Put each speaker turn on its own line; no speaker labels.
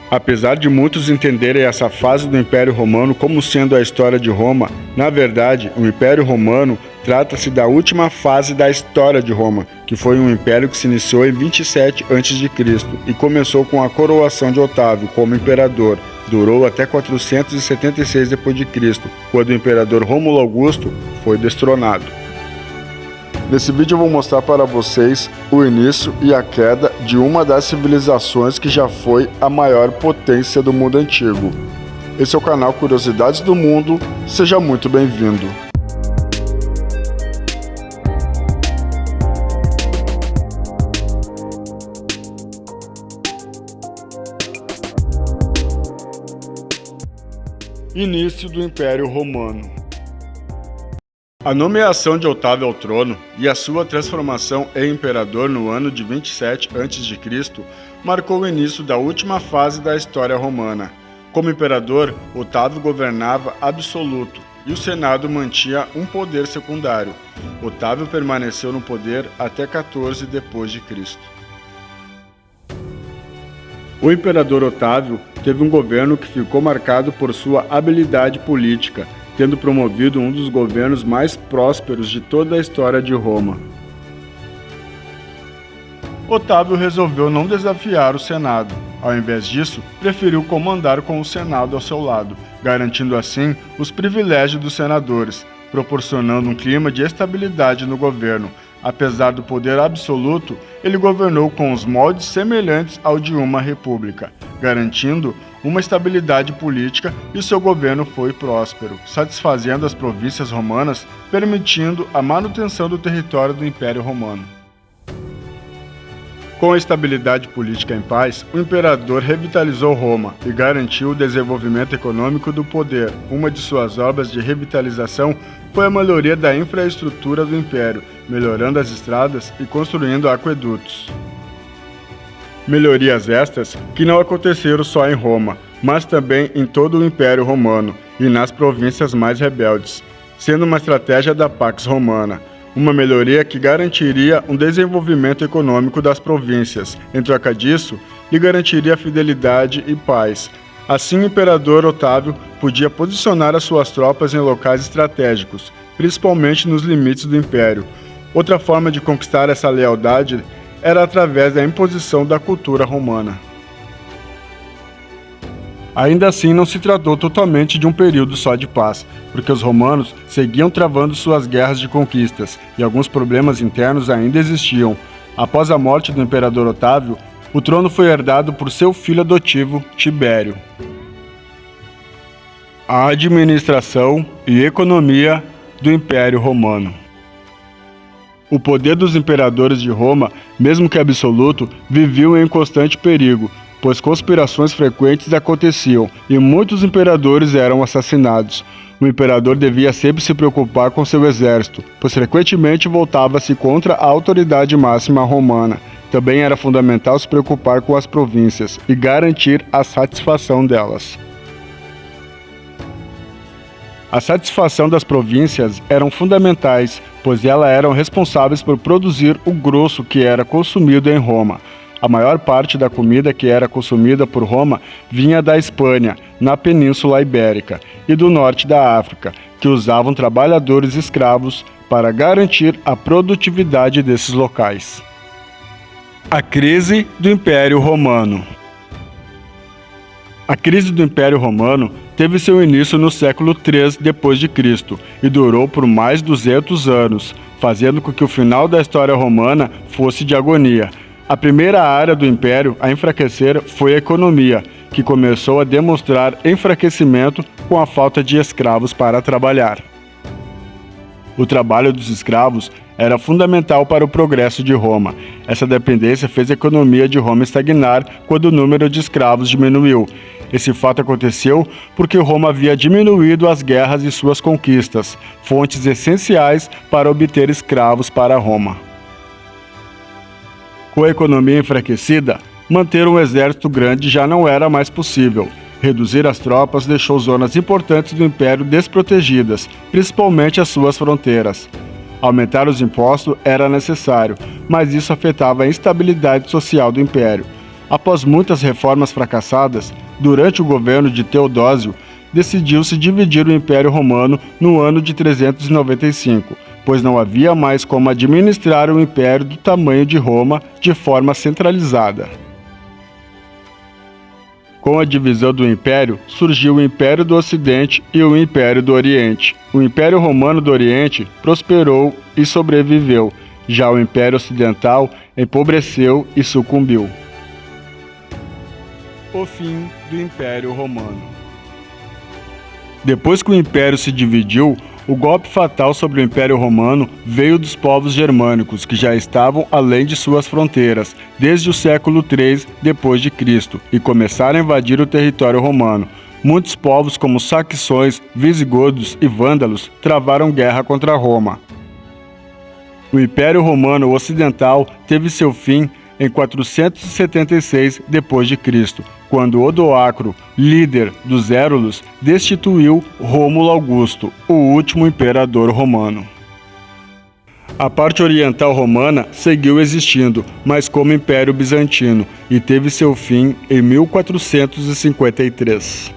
Apesar de muitos entenderem essa fase do Império Romano como sendo a história de Roma, na verdade, o Império Romano trata-se da última fase da história de Roma, que foi um império que se iniciou em 27 a.C. e começou com a coroação de Otávio como imperador. Durou até 476 d.C., quando o imperador Rômulo Augusto foi destronado. Nesse vídeo eu vou mostrar para vocês o início e a queda de uma das civilizações que já foi a maior potência do mundo antigo. Esse é o canal Curiosidades do Mundo, seja muito bem-vindo. Início do Império Romano. A nomeação de Otávio ao trono e a sua transformação em imperador no ano de 27 a.C. marcou o início da última fase da história romana. Como imperador, Otávio governava absoluto e o Senado mantinha um poder secundário. Otávio permaneceu no poder até 14 d.C. O imperador Otávio teve um governo que ficou marcado por sua habilidade política, tendo promovido um dos governos mais prósperos de toda a história de Roma. Otávio resolveu não desafiar o Senado. Ao invés disso, preferiu comandar com o Senado ao seu lado, garantindo assim os privilégios dos senadores, proporcionando um clima de estabilidade no governo. Apesar do poder absoluto, ele governou com os moldes semelhantes ao de uma república, garantindo uma estabilidade política, e seu governo foi próspero, satisfazendo as províncias romanas, permitindo a manutenção do território do Império Romano. Com a estabilidade política em paz, o imperador revitalizou Roma e garantiu o desenvolvimento econômico do poder. Uma de suas obras de revitalização foi a melhoria da infraestrutura do império, melhorando as estradas e construindo aquedutos. Melhorias estas que não aconteceram só em Roma, mas também em todo o Império Romano e nas províncias mais rebeldes, sendo uma estratégia da Pax Romana, uma melhoria que garantiria um desenvolvimento econômico das províncias. Em troca disso, lhe garantiria fidelidade e paz. Assim, o imperador Otávio podia posicionar as suas tropas em locais estratégicos, principalmente nos limites do império. Outra forma de conquistar essa lealdade era através da imposição da cultura romana. Ainda assim, não se tratou totalmente de um período só de paz, porque os romanos seguiam travando suas guerras de conquistas e alguns problemas internos ainda existiam. Após a morte do imperador Otávio, o trono foi herdado por seu filho adotivo, Tibério. A administração e economia do Império Romano. O poder dos imperadores de Roma, mesmo que absoluto, vivia em constante perigo, pois conspirações frequentes aconteciam e muitos imperadores eram assassinados. O imperador devia sempre se preocupar com seu exército, pois frequentemente voltava-se contra a autoridade máxima romana. Também era fundamental se preocupar com as províncias e garantir a satisfação delas. A satisfação das províncias eram fundamentais, pois elas eram responsáveis por produzir o grosso que era consumido em Roma. A maior parte da comida que era consumida por Roma vinha da Espanha, na Península Ibérica, e do norte da África, que usavam trabalhadores escravos para garantir a produtividade desses locais. A crise do Império Romano. A crise do Império Romano teve seu início no século III d.C. e durou por mais de 200 anos, fazendo com que o final da história romana fosse de agonia. A primeira área do império a enfraquecer foi a economia, que começou a demonstrar enfraquecimento com a falta de escravos para trabalhar. O trabalho dos escravos era fundamental para o progresso de Roma. Essa dependência fez a economia de Roma estagnar quando o número de escravos diminuiu. Esse fato aconteceu porque Roma havia diminuído as guerras e suas conquistas, fontes essenciais para obter escravos para Roma. Com a economia enfraquecida, manter um exército grande já não era mais possível. Reduzir as tropas deixou zonas importantes do império desprotegidas, principalmente as suas fronteiras. Aumentar os impostos era necessário, mas isso afetava a instabilidade social do império. Após muitas reformas fracassadas, durante o governo de Teodósio, decidiu-se dividir o Império Romano no ano de 395, pois não havia mais como administrar um império do tamanho de Roma de forma centralizada. Com a divisão do Império, surgiu o Império do Ocidente e o Império do Oriente. O Império Romano do Oriente prosperou e sobreviveu, já o Império Ocidental empobreceu e sucumbiu. O fim do Império Romano. Depois que o Império se dividiu, o golpe fatal sobre o Império Romano veio dos povos germânicos, que já estavam além de suas fronteiras, desde o século III d.C., e começaram a invadir o território romano. Muitos povos, como saxões, visigodos e vândalos, travaram guerra contra Roma. O Império Romano Ocidental teve seu fim em 476 d.C., quando Odoacro, líder dos Érulos, destituiu Rômulo Augusto, o último imperador romano. A parte oriental romana seguiu existindo, mas como Império Bizantino, e teve seu fim em 1453.